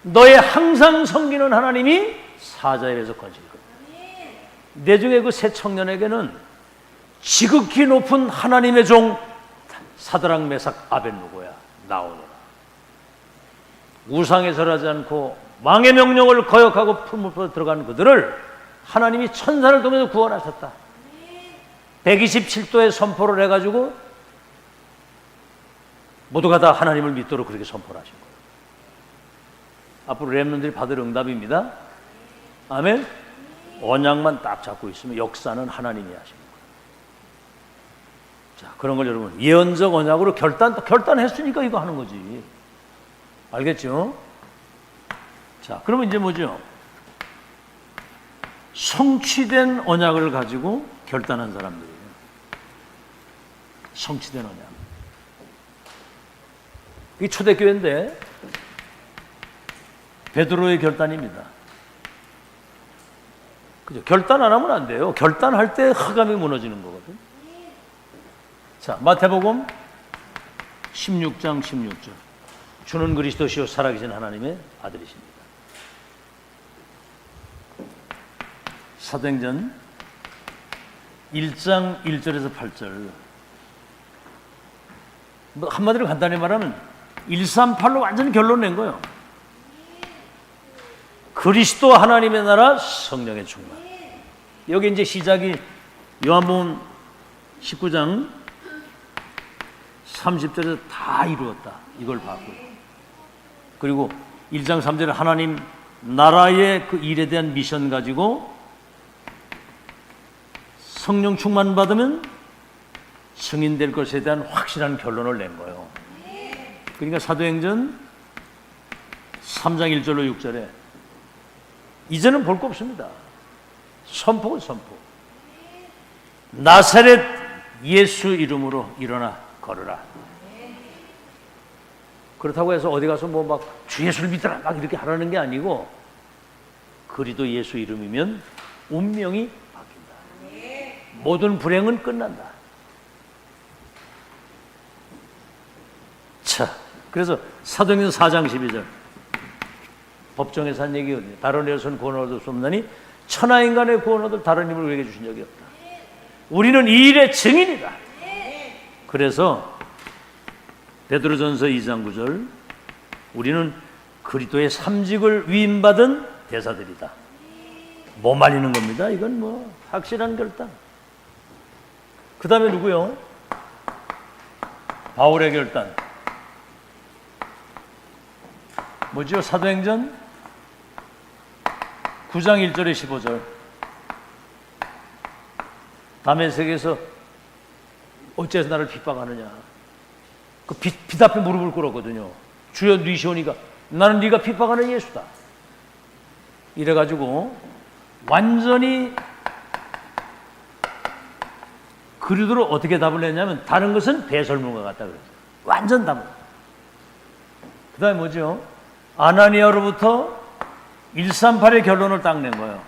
너의 항상 섬기는 하나님이 사자에서 거칠 거다. 내 중에 그 새 청년에게는 지극히 높은 하나님의 종 사드락 메삭 아벳느고야 나오노라. 우상에 절하지 않고 왕의 명령을 거역하고 풀무불에 들어간 그들을 하나님이 천사를 통해서 구원하셨다. 127도의 선포를 해가지고 모두가 다 하나님을 믿도록 그렇게 선포를 하신 거예요. 앞으로 렘넌트들이 받을 응답입니다. 아멘. 언약만 딱 잡고 있으면 역사는 하나님이 하시는 거예요. 자, 그런 걸 여러분 예언적 언약으로 결단했으니까 이거 하는 거지. 알겠죠? 자, 그러면 이제 뭐죠? 성취된 언약을 가지고 결단한 사람들이에요. 성취된 언약. 이게 초대교회인데 베드로의 결단입니다. 그죠? 결단 안 하면 안 돼요. 결단할 때 흑암이 무너지는 거거든. 자, 마태복음 16장 16절. 주는 그리스도시요 살아계신 하나님의 아들이십니다. 사도행전 1장 1절에서 8절. 뭐 한마디로 간단히 말하면 138로 완전히 결론 낸 거예요. 그리스도 하나님의 나라 성령의 충만. 여기 이제 시작이 요한복음 19장 30절에서 다 이루었다. 이걸 봤고요. 그리고 1장 3절에 하나님 나라의 그 일에 대한 미션 가지고 성령 충만 받으면 승인될 것에 대한 확실한 결론을 낸 거예요. 그러니까 사도행전 3장 1절로 6절에 이제는 볼 거 없습니다. 선포가 선포. 나사렛 예수 이름으로 일어나 걸으라. 그렇다고 해서 어디 가서 뭐 막 주 예수를 믿더라 막 이렇게 하라는 게 아니고, 그리도 예수 이름이면 운명이 바뀐다. 모든 불행은 끝난다. 자, 그래서 사도행전 4장 12절 법정에서 한 얘기거든요. 다른 이로서는 구원 얻을 수 없나니 천하인간의 구원 얻을 다른 힘을 우리에게 주신 적이 없다. 우리는 이 일의 증인이다. 그래서 베드로전서 2장 9절 우리는 그리스도의 삼직을 위임받은 대사들이다. 뭐 말리는 겁니다. 이건 뭐 확실한 결단. 그 다음에 누구요? 바울의 결단. 뭐죠? 사도행전 9장 1절에 15절. 다메섹에서 어째서 나를 핍박하느냐. 그 빛 앞에 무릎을 꿇었거든요. 주여 니시오니까 나는 네가 핍박하는 예수다. 이래가지고 완전히 그리도로 어떻게 답을 냈냐면 다른 것은 배설물과 같다 그랬어요. 완전 답을. 그 다음에 뭐죠? 아나니아로부터 138의 결론을 딱 낸 거예요.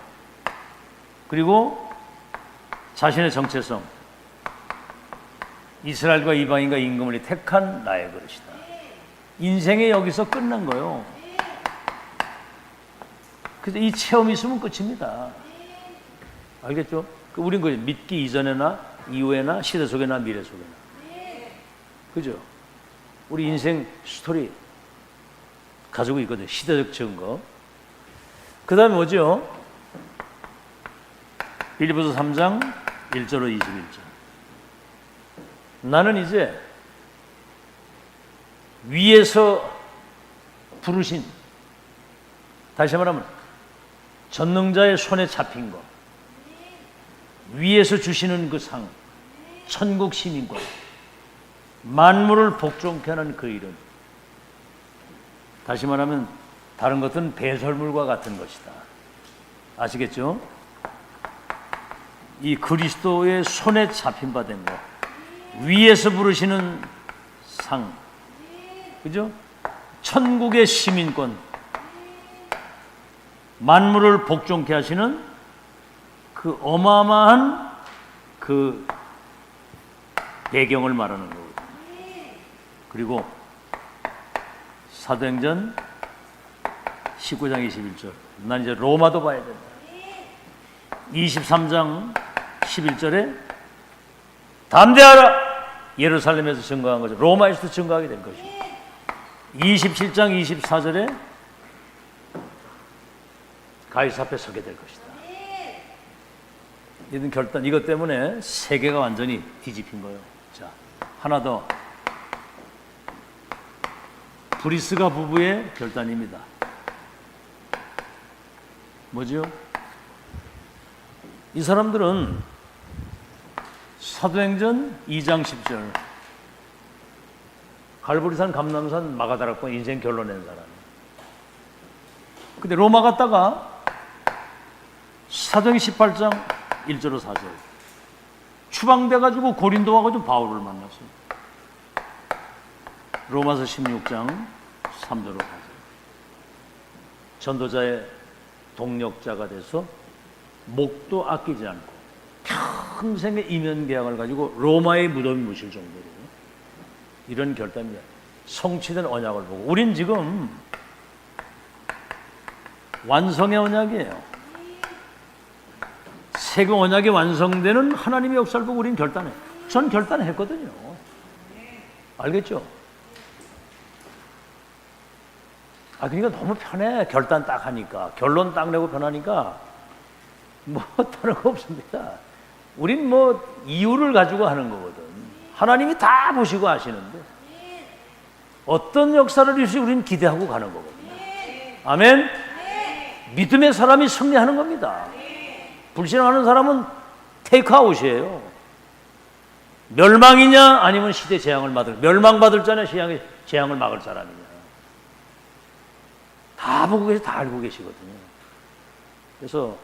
그리고 자신의 정체성, 이스라엘과 이방인과 임금을 택한 나의 그릇이다. 인생이 여기서 끝난 거예요. 그래서 이 체험이 있으면 끝입니다. 알겠죠? 우린 그 믿기 이전에나 이후에나 시대 속에나 미래 속에나. 그죠? 우리 인생 스토리 가지고 있거든요. 시대적 증거. 그 다음에 뭐죠? 빌립보서 3장 1절로 21절. 나는 이제 위에서 부르신, 다시 말하면 전능자의 손에 잡힌 것, 위에서 주시는 그 상, 천국 시민권, 만물을 복종케 하는 그 이름, 다시 말하면 다른 것은 배설물과 같은 것이다. 아시겠죠? 이 그리스도의 손에 잡힌 바 된 것, 위에서 부르시는 상, 그죠? 천국의 시민권, 만물을 복종케 하시는 그 어마어마한 그 배경을 말하는 거거든요. 그리고 사도행전 19장 21절. 난 이제 로마도 봐야 된다. 23장 11절에 담대하라! 예루살렘에서 증거한 거죠. 로마에서도 증거하게 될 것이고. 27장 24절에 가이사 앞에 서게 될 것이다. 이런 결단, 이것 때문에 세계가 완전히 뒤집힌 거예요. 자, 하나 더. 브리스가 부부의 결단입니다. 뭐죠? 이 사람들은 사도행전 2장 10절 갈보리산, 감남산, 마가다락방 인생 결론 낸 사람. 근데 로마 갔다가 사도행 18장 1절로 4절 추방돼가지고 고린도 와가지고 바울을 만났어요. 로마서 16장 3절로 4절 전도자의 동력자가 돼서 목도 아끼지 않고 평생의 이면 계약을 가지고 로마의 무덤이 묻힐 정도로 이런 결단입니다. 성취된 언약을 보고 우린 지금 완성의 언약이에요. 세계 언약이 완성되는 하나님의 역사를 보고 우린 결단해. 전 결단했거든요. 알겠죠? 그러니까 너무 편해. 결단 딱 하니까. 결론 딱 내고 편하니까 뭐 다른 거 없습니다. 우린 뭐 이유를 가지고 하는 거거든. 하나님이 다 보시고 하시는데 어떤 역사를 이루실지 우리는 기대하고 가는 거거든요. 아멘? 믿음의 사람이 승리하는 겁니다. 불신하는 사람은 테이크아웃이에요. 멸망이냐 아니면 시대 재앙을 막을, 멸망받을 자냐 재앙을 막을 사람이냐. 다 보고 계시, 다 알고 계시거든요. 그래서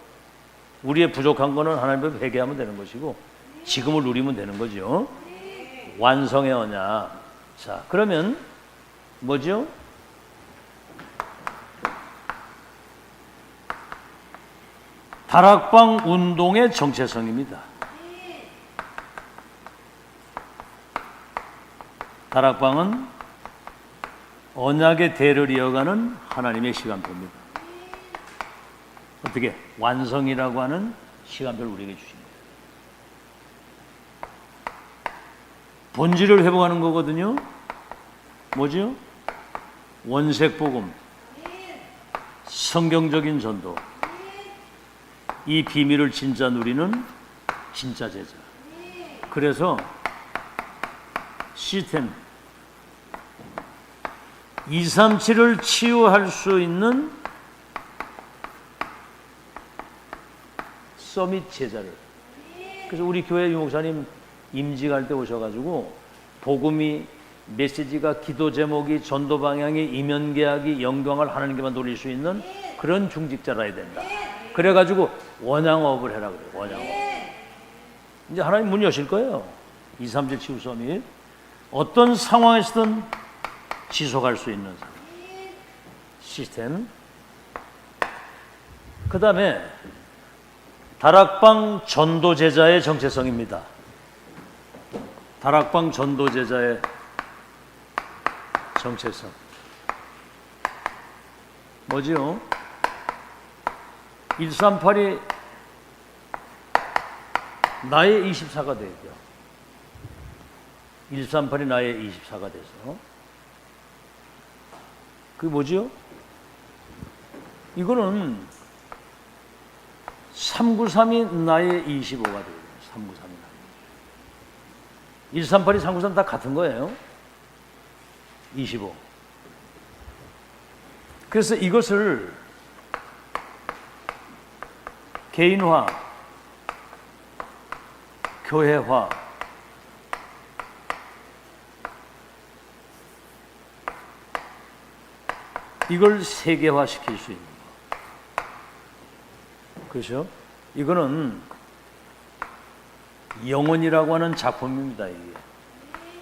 우리의 부족한 거는 하나님 앞에 회개하면 되는 것이고 지금을 누리면 되는 거죠. 완성의 언약. 자, 그러면 뭐죠? 다락방 운동의 정체성입니다. 다락방은 언약의 대를 이어가는 하나님의 시간표입니다. 어떻게? 완성이라고 하는 시간표를 우리에게 주십니다. 본질을 회복하는 거거든요. 뭐죠? 원색복음, 성경적인 전도, 이 비밀을 진짜 누리는 진짜 제자. 그래서 시스템, 237을 치유할 수 있는 서밋 제자를. 그래서 우리 교회 유목사님 임직할 때 오셔가지고 복음이 메시지가 기도 제목이 전도 방향이 이면 계약이 영광을 하나님께만 돌릴 수 있는 그런 중직자라야 된다. 그래가지고 원양업을 해라 그래요. 원양업. 이제 하나님 문 여실 거예요. 237 치유 서밋. 어떤 상황에서든 지속할 수 있는 시스템. 그 다음에 다락방 전도제자의 정체성입니다. 다락방 전도제자의 정체성 뭐지요? 138이 나의 24가 되죠. 138이 나의 24가 돼서 그게 뭐지요? 이거는 393이 나의 25가 되죠. 393이 나의 138이 393 다 같은 거예요. 25. 그래서 이것을 개인화, 교회화, 이걸 세계화 시킬 수 있는 거. 그렇죠? 이거는 영혼이라고 하는 작품입니다, 이게.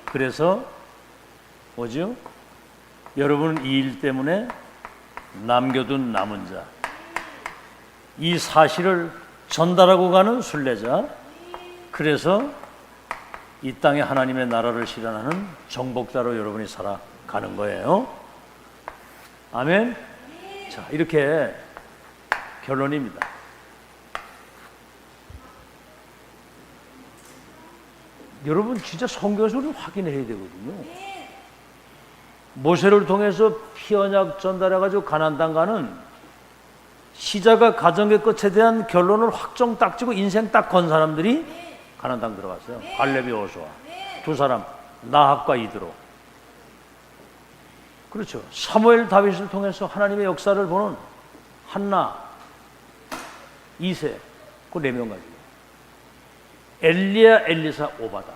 그래서 뭐죠? 여러분 이 일 때문에 남겨둔 남은 자, 이 사실을 전달하고 가는 순례자, 그래서 이 땅에 하나님의 나라를 실현하는 정복자로 여러분이 살아가는 거예요. 아멘. 자, 이렇게 결론입니다. 여러분 진짜 성경에서는 확인해야 되거든요. 모세를 통해서 피언약 전달해가지고 가나안 땅 가는 시작과 가정의 끝에 대한 결론을 확정 딱 지고 인생 딱 건 사람들이 가나안 땅 들어갔어요. 갈렙이 여호수아 두 사람, 나합과 이드로. 그렇죠. 사무엘 다윗을 통해서 하나님의 역사를 보는 한나, 이세, 그 네 명 가지고 엘리야, 엘리사, 오바다.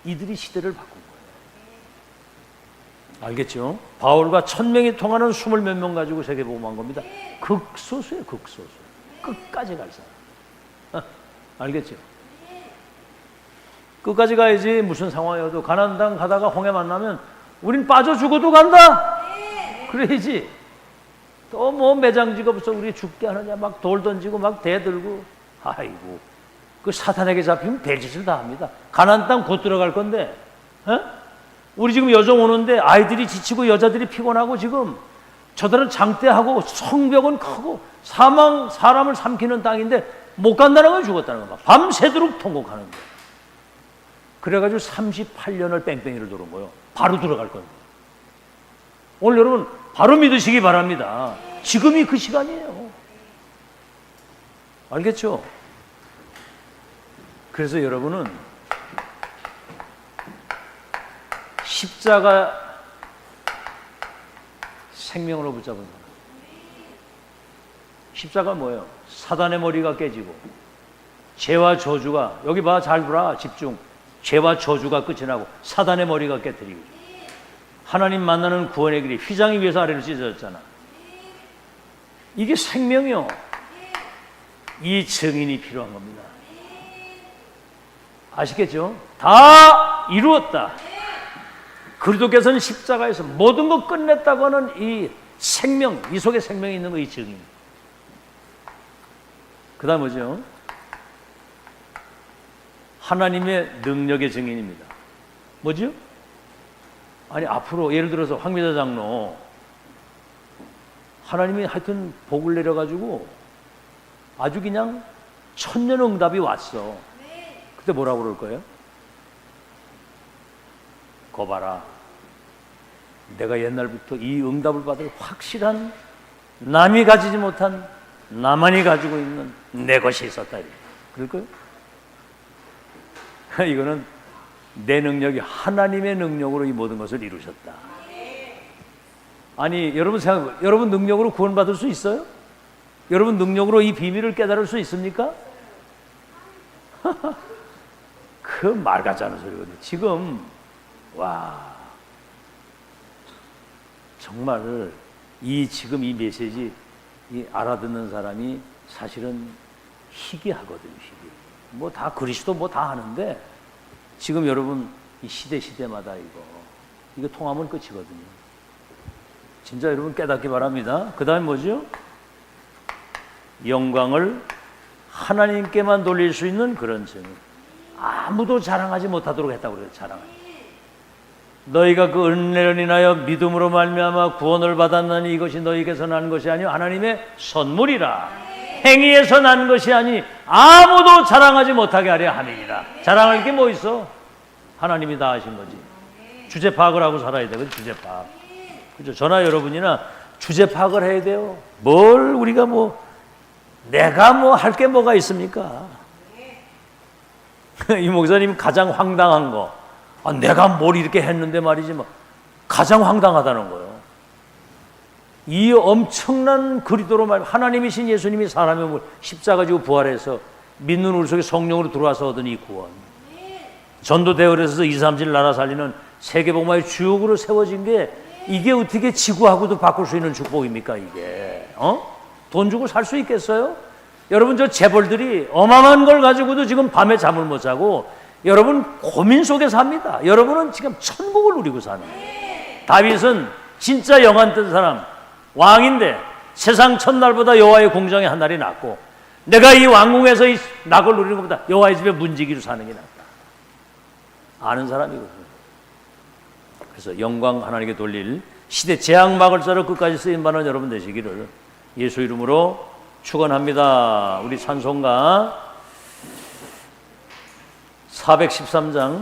이들이 시대를 바꾼 거예요. 알겠죠? 바울과 1000명이 통하는 20 몇 명 가지고 세계복음한 겁니다. 극소수예요, 극소수. 끝까지 갈 사람. 알겠죠? 끝까지 가야지. 무슨 상황이어도 가나안 땅 가다가 홍해 만나면 우린 빠져 죽어도 간다. 그래야지. 또 뭐 매장지가 없어 우리 죽게 하느냐 막 돌 던지고 막 대들고. 아이고, 그 사탄에게 잡히면 별짓을 다 합니다. 가나안 땅 곧 들어갈 건데, 우리 지금 여정 오는데 아이들이 지치고 여자들이 피곤하고 지금 저들은 장대하고 성벽은 크고 사람을 삼키는 땅인데 못 간다는 건 죽었다는 거야. 밤새도록 통곡하는 거야. 그래가지고 38년을 뺑뺑이를 도는 거예요. 바로 들어갈 겁니다. 오늘 여러분 바로 믿으시기 바랍니다. 지금이 그 시간이에요. 알겠죠? 그래서 여러분은 십자가 생명으로 붙잡은 사람. 십자가 뭐예요? 사단의 머리가 깨지고 죄와 저주가, 여기 봐, 잘 보라, 집중. 죄와 저주가 끝이 나고 사단의 머리가 깨뜨리고 하나님 만나는 구원의 길이 휘장이 위에서 아래로 찢어졌잖아. 이게 생명이요. 이 증인이 필요한 겁니다. 아시겠죠? 다 이루었다. 그리스도께서는 십자가에서 모든 것 끝냈다고 하는 이 생명, 이 속에 생명이 있는 거, 이 증인. 그 다음 뭐죠? 하나님의 능력의 증인입니다. 뭐죠? 아니 앞으로 예를 들어서 황미자 장로 하나님이 하여튼 복을 내려가지고 아주 그냥 천년응답이 왔어. 그때 뭐라고 그럴 거예요? 거 봐라, 내가 옛날부터 이 응답을 받을 확실한, 남이 가지지 못한 나만이 가지고 있는 내 것이 있었다. 그럴까요? 이거는 내 능력이 하나님의 능력으로 이 모든 것을 이루셨다. 아니 여러분 생각, 여러분 능력으로 구원받을 수 있어요? 여러분 능력으로 이 비밀을 깨달을 수 있습니까? 그 말 같지 않은 소리거든요. 지금 와 정말 지금 이 메시지 이 알아듣는 사람이 사실은 희귀하거든요. 뭐 다 그리스도 뭐 다 하는데 지금 여러분 이 시대마다 이거 통하면 끝이거든요. 진짜 여러분 깨닫기 바랍니다. 그 다음에 뭐죠? 영광을 하나님께만 돌릴 수 있는 그런 증인. 아무도 자랑하지 못하도록 했다고 그래요. 너희가 그 은혜를 인하여 믿음으로 말미암아 구원을 받았나니 이것이 너희에게서 난 것이 아니요 하나님의 선물이라. 행위에서 난 것이 아니 아무도 자랑하지 못하게 하려 함이니라. 자랑할 게 뭐 있어? 하나님이 다 하신 거지. 주제 파악을 하고 살아야 돼. 그죠? 주제 파악. 그죠? 저나 여러분이나 주제 파악을 해야 돼요. 뭘 우리가 내가 할 게 뭐가 있습니까? 이 목사님 가장 황당한 거. 내가 뭘 이렇게 했는데 말이지 가장 황당하다는 거예요. 이 엄청난 그리스도로 하나님이신 예수님이 사람의 몸을 십자가 지고 부활해서 믿는 우리 속에 성령으로 들어와서 얻은 이 구원. 전도 대열에서 2, 3질 나라 살리는 세계복음화의 주역으로 세워진 게 이게 어떻게 지구하고도 바꿀 수 있는 축복입니까 이게? 돈 주고 살 수 있겠어요? 여러분 저 재벌들이 어마어마한 걸 가지고도 지금 밤에 잠을 못 자고 여러분 고민 속에 삽니다. 여러분은 지금 천국을 누리고 사는 거예요. 다윗은 진짜 영한 뜬 사람 왕인데 세상 첫날보다 여호와의 궁정에 한 날이 낫고 내가 이 왕궁에서 이 낙을 누리는 것보다 여호와의 집에 문지기로 사는 게 낫다. 아는 사람이거든요. 그래서 영광 하나님께 돌릴 시대 재앙막을 썰어 끝까지 쓰임받는 여러분 되시기를 예수 이름으로 축원합니다. 우리 찬송가 413장